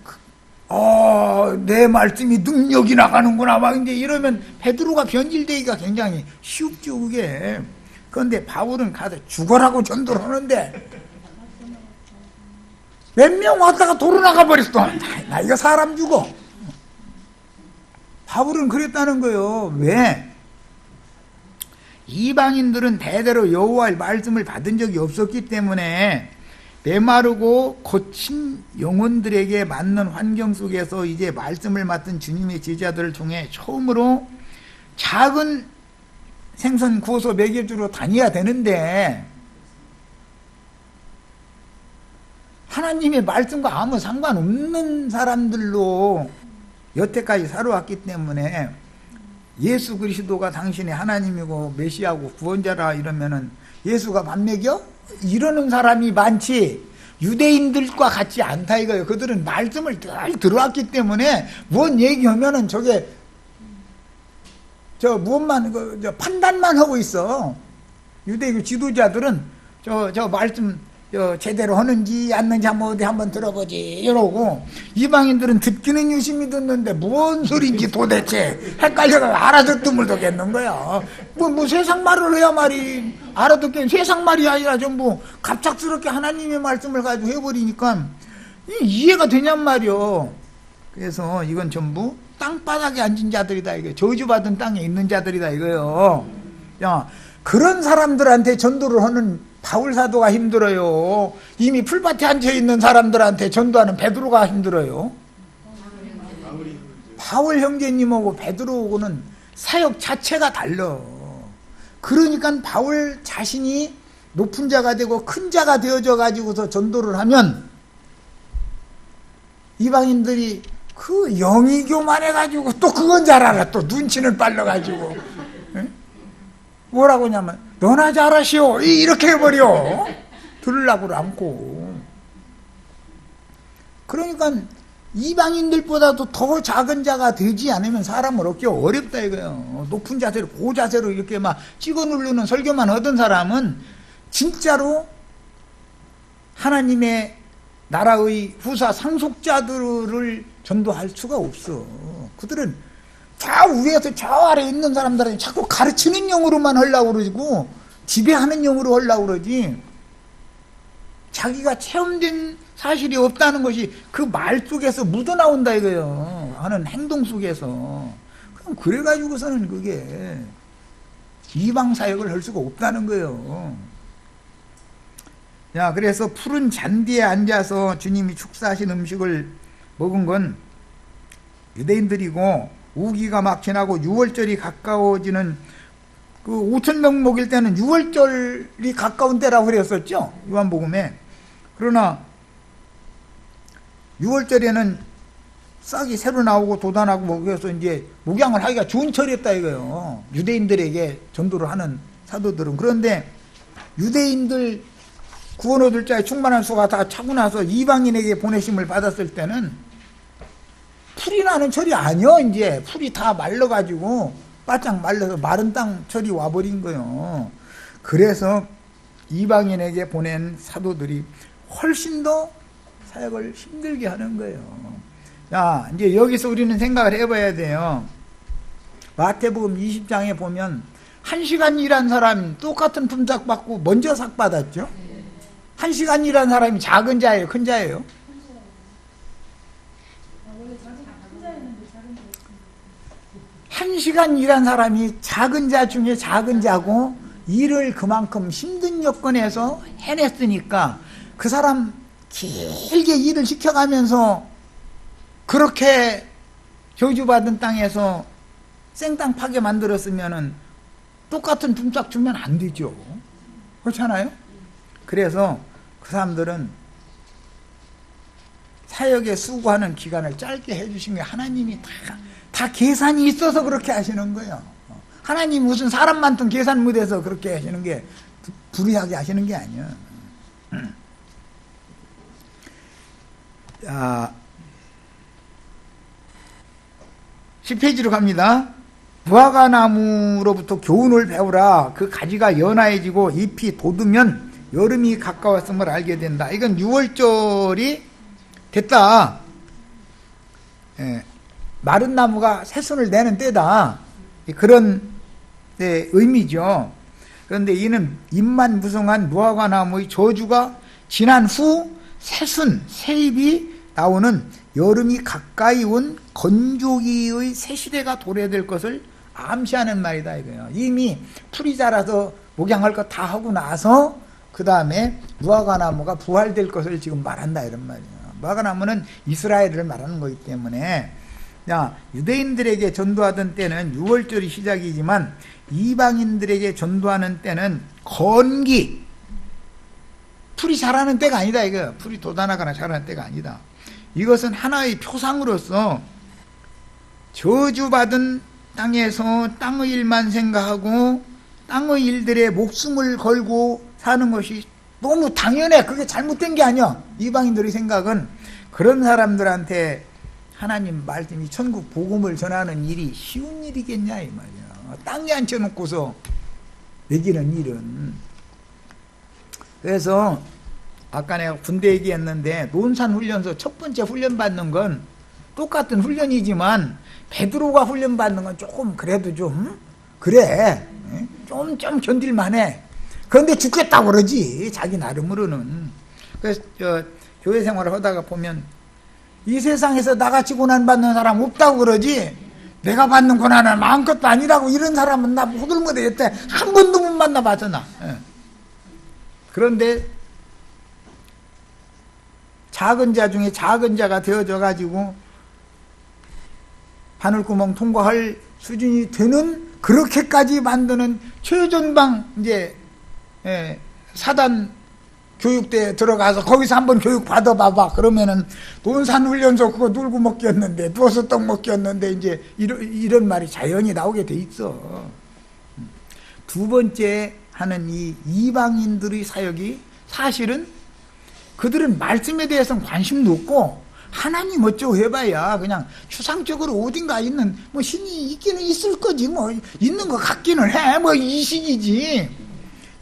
Speaker 1: 내 말씀이 능력이 나가는구나 막 이제 이러면 베드로가 변질되기가 굉장히 쉽죠 그게. 그런데 바울은 가서 죽어라고 전도를 하는데 몇 명 왔다가 도로 나가 버렸어. 나 이거 사람 죽어. 바울은 그랬다는 거예요. 왜? 이방인들은 대대로 여호와의 말씀을 받은 적이 없었기 때문에 메마르고 거친 영혼들에게 맞는 환경 속에서 이제 말씀을 맡은 주님의 제자들을 통해 처음으로 작은 생선 구워서 먹여주러 다녀야 되는데 하나님의 말씀과 아무 상관없는 사람들로 여태까지 살아왔기 때문에 예수 그리스도가 당신의 하나님이고 메시아고 구원자라 이러면은 예수가 밥 먹여? 이러는 사람이 많지 유대인들과 같지 않다 이거예요. 그들은 말씀을 잘 들어왔기 때문에 무언 얘기하면은 무엇만 판단만 하고 있어. 유대교 지도자들은 저 말씀 제대로 하는지 않는지 어디 한번 들어보지 이러고 이방인들은 듣기는 유심히 듣는데 뭔 소리인지 도대체 헷갈려서 알아듣도 못하겠는 거야. 뭐 세상 말을 해야 말이 알아듣겠는 세상 말이 아니라 전부 갑작스럽게 하나님의 말씀을 가지고 해버리니까 이해가 되냔 말이요. 그래서 이건 전부 땅바닥에 앉은 자들이다 이거예요. 저주받은 땅에 있는 자들이다 이거예요. 야, 그런 사람들한테 전도를 하는 바울 사도가 힘들어요. 이미 풀밭에 앉아있는 사람들한테 전도하는 베드로가 힘들어요. 바울 형제님하고 베드로하고는 사역 자체가 달라. 그러니까 바울 자신이 높은 자가 되고 큰 자가 되어져 가지고서 전도를 하면 이방인들이 그 영이교만 해가지고 또 그건 잘 알아. 또 눈치는 빨라가지고 뭐라고 하냐면 너나 잘하시오 이렇게 해버려. 들으려고 않고. 그러니까 이방인들보다도 더 작은 자가 되지 않으면 사람을 얻기 어렵다 이거예요. 높은 자세로 고자세로 이렇게 막 찍어 누르는 설교만 하던 사람은 진짜로 하나님의 나라의 후사 상속자들을 전도할 수가 없어. 그들은 저 위에서 저 아래에 있는 사람들은 자꾸 가르치는 영으로만 하려고 그러고 지배하는 영으로 하려고 그러지 자기가 체험된 사실이 없다는 것이 그 말 속에서 묻어나온다 이거예요. 하는 행동 속에서. 그럼 그래가지고서는 그게 이방 사역을 할 수가 없다는 거예요. 야, 그래서 푸른 잔디에 앉아서 주님이 축사하신 음식을 먹은 건 유대인들이고 우기가 막 지나고 6월절이 가까워지는 그 5,000명 먹일 때는 6월절이 가까운 때라고 그랬었죠. 요한복음에. 그러나 6월절에는 싹이 새로 나오고 돋아나고 뭐 그래서 이제 목양을 하기가 좋은 철이었다 이거예요. 유대인들에게 전도를 하는 사도들은. 그런데 유대인들 구원 얻을 자의 충만한 수가 다 차고 나서 이방인에게 보내심을 받았을 때는 풀이 나는 철이 아니여. 이제 풀이 다 말라가지고 바짝 말라서 마른 땅 철이 와버린 거예요. 그래서 이방인에게 보낸 사도들이 훨씬 더 사역을 힘들게 하는 거예요. 자, 이제 여기서 우리는 생각을 해봐야 돼요. 마태복음 20장에 보면 1시간 일한 사람 똑같은 품삯 받고 먼저 삭 받았죠. 1시간 일한 사람이 작은 자예요, 큰 자예요? 1시간 일한 사람이 작은 자 중에 작은 자고 일을 그만큼 힘든 여건에서 해냈으니까 그 사람 길게 일을 시켜가면서 그렇게 저주받은 땅에서 생땅 파게 만들었으면은 똑같은 품삯 주면 안 되죠. 그렇잖아요? 그래서 그 사람들은 사역에 수고하는 기간을 짧게 해주신 게 하나님이 다 계산이 있어서 그렇게 하시는 거예요. 하나님 무슨 사람 많던 계산 못해서 그렇게 하시는 게 불의하게 하시는 게 아니야. 자, 10페이지로 갑니다. 무화과나무로부터 교훈을 배우라. 그 가지가 연하해지고 잎이 돋으면 여름이 가까웠음을 알게 된다. 이건 6월절이 됐다. 예, 마른 나무가 새순을 내는 때다. 그런 의미죠. 그런데 이는 잎만 무성한 무화과나무의 저주가 지난 후 새순, 새잎이 나오는 여름이 가까이 온 건조기의 새 시대가 도래될 것을 암시하는 말이다 이거예요. 이미 풀이 자라서 목양할 거 다 하고 나서 그 다음에 무화과나무가 부활될 것을 지금 말한다 이런 말이에요. 무화과나무는 이스라엘을 말하는 거기 때문에, 자, 유대인들에게 전도하던 때는 6월절이 시작이지만 이방인들에게 전도하는 때는 건기, 풀이 자라는 때가 아니다 이거. 풀이 돋아나거나 자라는 때가 아니다. 이것은 하나의 표상으로서 저주받은 땅에서 땅의 일만 생각하고 땅의 일들에 목숨을 걸고 사는 것이 너무 당연해. 그게 잘못된 게 아니야. 이방인들의 생각은 그런 사람들한테 하나님 말씀이 천국 복음을 전하는 일이 쉬운 일이겠냐 이 말이야. 땅에 앉혀놓고서 먹이는 일은. 그래서 아까 내가 군대 얘기했는데 논산훈련소 첫 번째 훈련 받는 건 똑같은 훈련이지만 베드로가 훈련 받는 건 조금 그래도 좀 그래 좀 견딜만해. 그런데 죽겠다고 그러지 자기 나름으로는. 그래서 교회 생활을 하다가 보면 이 세상에서 나같이 고난받는 사람 없다고 그러지, 내가 받는 고난은 마음껏도 아니라고 이런 사람은 나 호들못해 여태 한 번도 못 만나봤잖아. 그런데 작은 자 중에 작은 자가 되어져 가지고 바늘구멍 통과할 수준이 되는, 그렇게까지 만드는 최전방 이제 사단 교육대에 들어가서 거기서 한번 교육 받아봐봐. 그러면은 논산훈련소 그거 놀고 먹기였는데, 누워서 떡 먹기였는데, 이제 이런 말이 자연히 나오게 돼 있어. 두 번째 하는 이 이방인들의 사역이 사실은 그들은 말씀에 대해서는 관심도 없고 하나님 어쩌고 해봐야 그냥 추상적으로 어딘가 있는 뭐 신이 있기는 있을 거지, 뭐 있는 것 같기는 해, 뭐 이 식이지.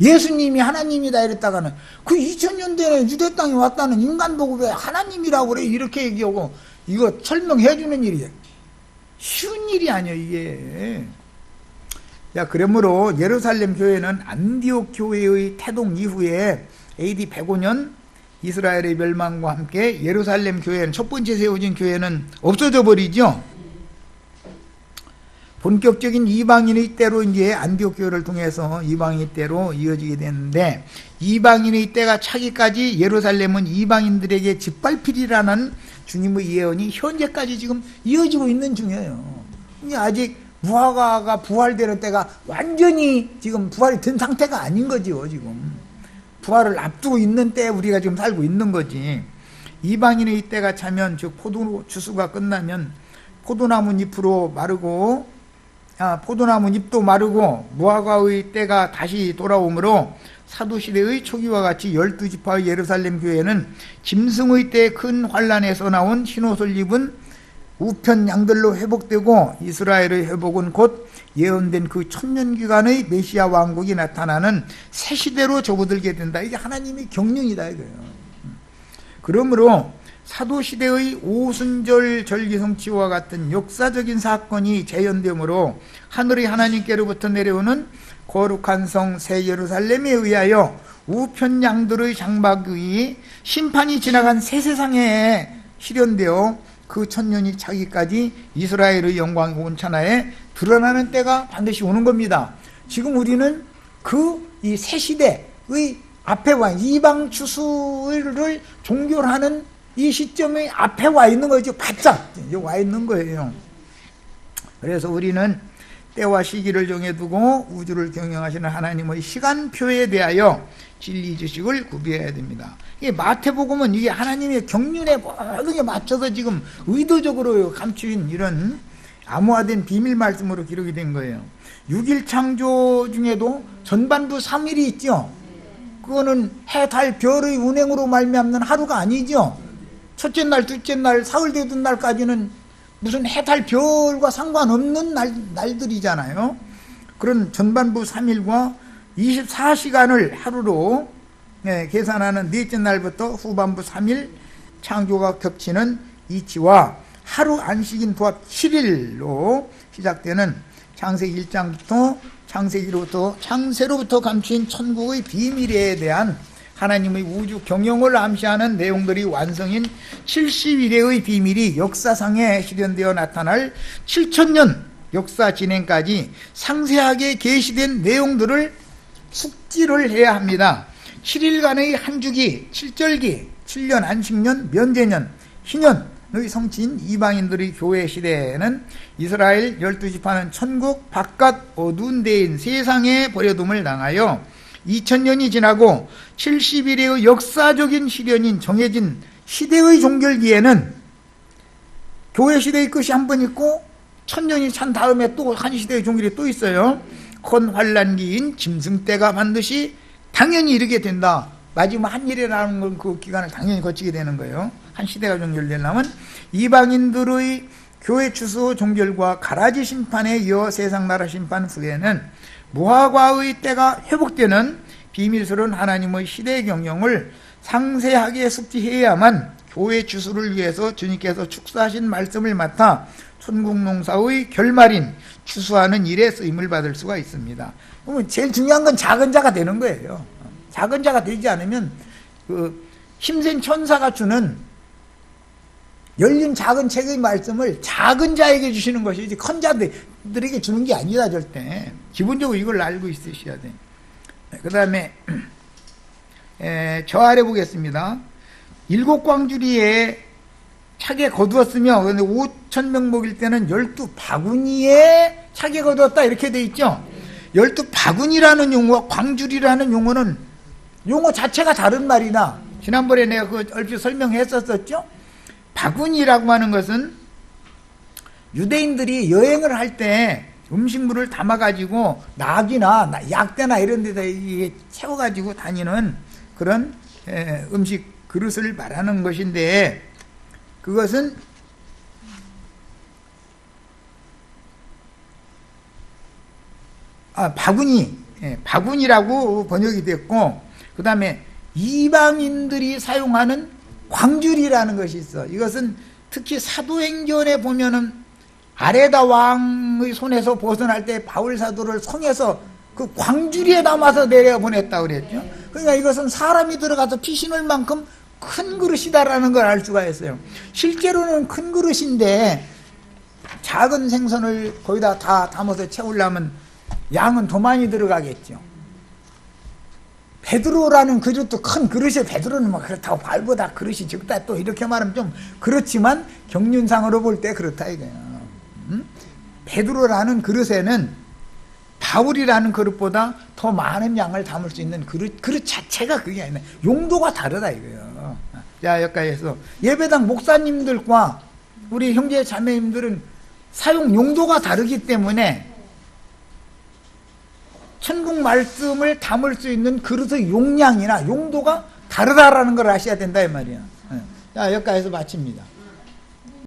Speaker 1: 예수님이 하나님이다 이랬다가는 그 2000년 전에 유대 땅에 왔다는 인간 보고 왜 하나님이라고 그래 이렇게 얘기하고, 이거 설명해 주는 일이야. 쉬운 일이 아니야 이게. 자, 그러므로 예루살렘 교회는 안디옥 교회의 태동 이후에 AD 105년 이스라엘의 멸망과 함께 예루살렘 교회는, 첫 번째 세워진 교회는 없어져 버리죠. 본격적인 이방인의 때로 이제 안디옥 교회를 통해서 이방인의 때로 이어지게 됐는데, 이방인의 때가 차기까지 예루살렘은 이방인들에게 짓밟히리라는 주님의 예언이 현재까지 지금 이어지고 있는 중이에요. 아직 무화과가 부활되는 때가 완전히 지금 부활이 된 상태가 아닌 거지요. 지금 부활을 앞두고 있는 때에 우리가 지금 살고 있는 거지. 이방인의 때가 차면, 즉 포도 추수가 끝나면 포도나무 잎으로 마르고 포도나무 잎도 마르고 무화과의 때가 다시 돌아오므로 사도시대의 초기와 같이 12지파의 예루살렘 교회는 짐승의 때 큰 환란에서 나온 흰옷을 입은 우편 양들로 회복되고, 이스라엘의 회복은 곧 예언된 그 천년기간의 메시아 왕국이 나타나는 새 시대로 접어들게 된다. 이게 하나님의 경륜이다 이거예요. 그러므로 사도시대의 오순절 절기 성취와 같은 역사적인 사건이 재현되므로 하늘의 하나님께로부터 내려오는 거룩한 성 새 예루살렘에 의하여 우편 양들의 장막의 심판이 지나간 새 세상에 실현되어 그 천년이 차기까지 이스라엘의 영광 온천하에 드러나는 때가 반드시 오는 겁니다. 지금 우리는 이 새 시대의 앞에 와, 이방 추수를 종교하는 이 시점에 앞에 와 있는 거죠. 바짝 와 있는 거예요. 그래서 우리는 때와 시기를 정해두고 우주를 경영하시는 하나님의 시간표에 대하여 진리 지식을 구비해야 됩니다. 이 마태복음은 이게 하나님의 경륜에 모든 게 맞춰서 지금 의도적으로 감추인 이런 암호화된 비밀 말씀으로 기록이 된 거예요. 6일 창조 중에도 전반부 3일이 있죠. 그거는 해, 달, 별의 운행으로 말미암는 하루가 아니죠. 첫째 날, 둘째 날, 사흘 되던 날까지는 무슨 해, 달, 별과 상관없는 날들이잖아요. 그런 전반부 3일과 24시간을 하루로 계산하는 넷째 날부터 후반부 3일 창조가 겹치는 이치와 하루 안식인 도합 7일로 시작되는 창세기 1장부터 창세로부터 감추인 천국의 비밀에 대한 하나님의 우주 경영을 암시하는 내용들이 완성인 70일의 비밀이 역사상에 실현되어 나타날 7000년 역사 진행까지 상세하게 계시된 내용들을 숙지를 해야 합니다. 7일간의 한 주기, 7절기, 7년 안식년, 면제년, 희년의 성취인 이방인들의 교회 시대에는 이스라엘 12지파는 천국 바깥 어두운 데인 세상에 버려둠을 당하여 2000년이 지나고 70일의 역사적인 시련인 정해진 시대의 종결기에는 교회 시대의 끝이 한 번 있고 1000년이 찬 다음에 또 한 시대의 종결이 또 있어요. 큰 환란기인 짐승 때가 반드시 당연히 이르게 된다. 마지막 한 일이라는 건 그 기간을 당연히 거치게 되는 거예요. 한 시대가 종결되려면 이방인들의 교회 추수 종결과 가라지 심판에 이어 세상 나라 심판 후에는 무화과의 때가 회복되는 비밀스러운 하나님의 시대 경영을 상세하게 숙지해야만 교회 추수를 위해서 주님께서 축사하신 말씀을 맡아 천국 농사의 결말인 추수하는 일에 쓰임을 받을 수가 있습니다. 그러면 제일 중요한 건 작은 자가 되는 거예요. 작은 자가 되지 않으면 그 힘센 천사가 주는 열린 작은 책의 말씀을 작은 자에게 주시는 것이지 큰 자들에게 주는 게 아니다. 절대 기본적으로 이걸 알고 있으셔야 돼. 그 다음에 저 아래 보겠습니다. 7광주리에 차게 거두었으며 5,000명 먹일 때는 12바구니에 차게 거두었다 이렇게 돼 있죠. 12바구니라는 용어와 광주리라는 용어는 용어 자체가 다른 말이나 지난번에 내가 그 얼핏 설명했었죠. 바구니라고 하는 것은 유대인들이 여행을 할 때 음식물을 담아가지고 낙이나 약대나 이런 데다 채워가지고 다니는 그런 음식 그릇을 말하는 것인데 그것은 바구니, 바구니라고 번역이 됐고 그 다음에 이방인들이 사용하는 광주리라는 것이 있어. 이것은 특히 사도행전에 보면은 아레다 왕의 손에서 벗어날 때 바울 사도를 성에서 그 광주리에 담아서 내려보냈다고 그랬죠. 그러니까 이것은 사람이 들어가서 피신을 만큼 큰 그릇이다라는 걸 알 수가 있어요. 실제로는 큰 그릇인데 작은 생선을 거기다 다 담아서 채우려면 양은 더 많이 들어가겠죠. 베드로라는 그릇도 큰 그릇이에요. 베드로는 뭐 그렇다고 발보다 그릇이 적다 또 이렇게 말하면 좀 그렇지만 경륜상으로 볼 때 그렇다 이거예요. 베드로라는 그릇에는 바울이라는 그릇보다 더 많은 양을 담을 수 있는 그릇 자체가 그게 아니라 용도가 다르다 이거예요. 자, 여기까지해서 예배당 목사님들과 우리 형제 자매님들은 사용 용도가 다르기 때문에 천국 말씀을 담을 수 있는 그릇의 용량이나 용도가 다르다라는 걸 아셔야 된다 이 말이야. 자, 여기까지해서 마칩니다.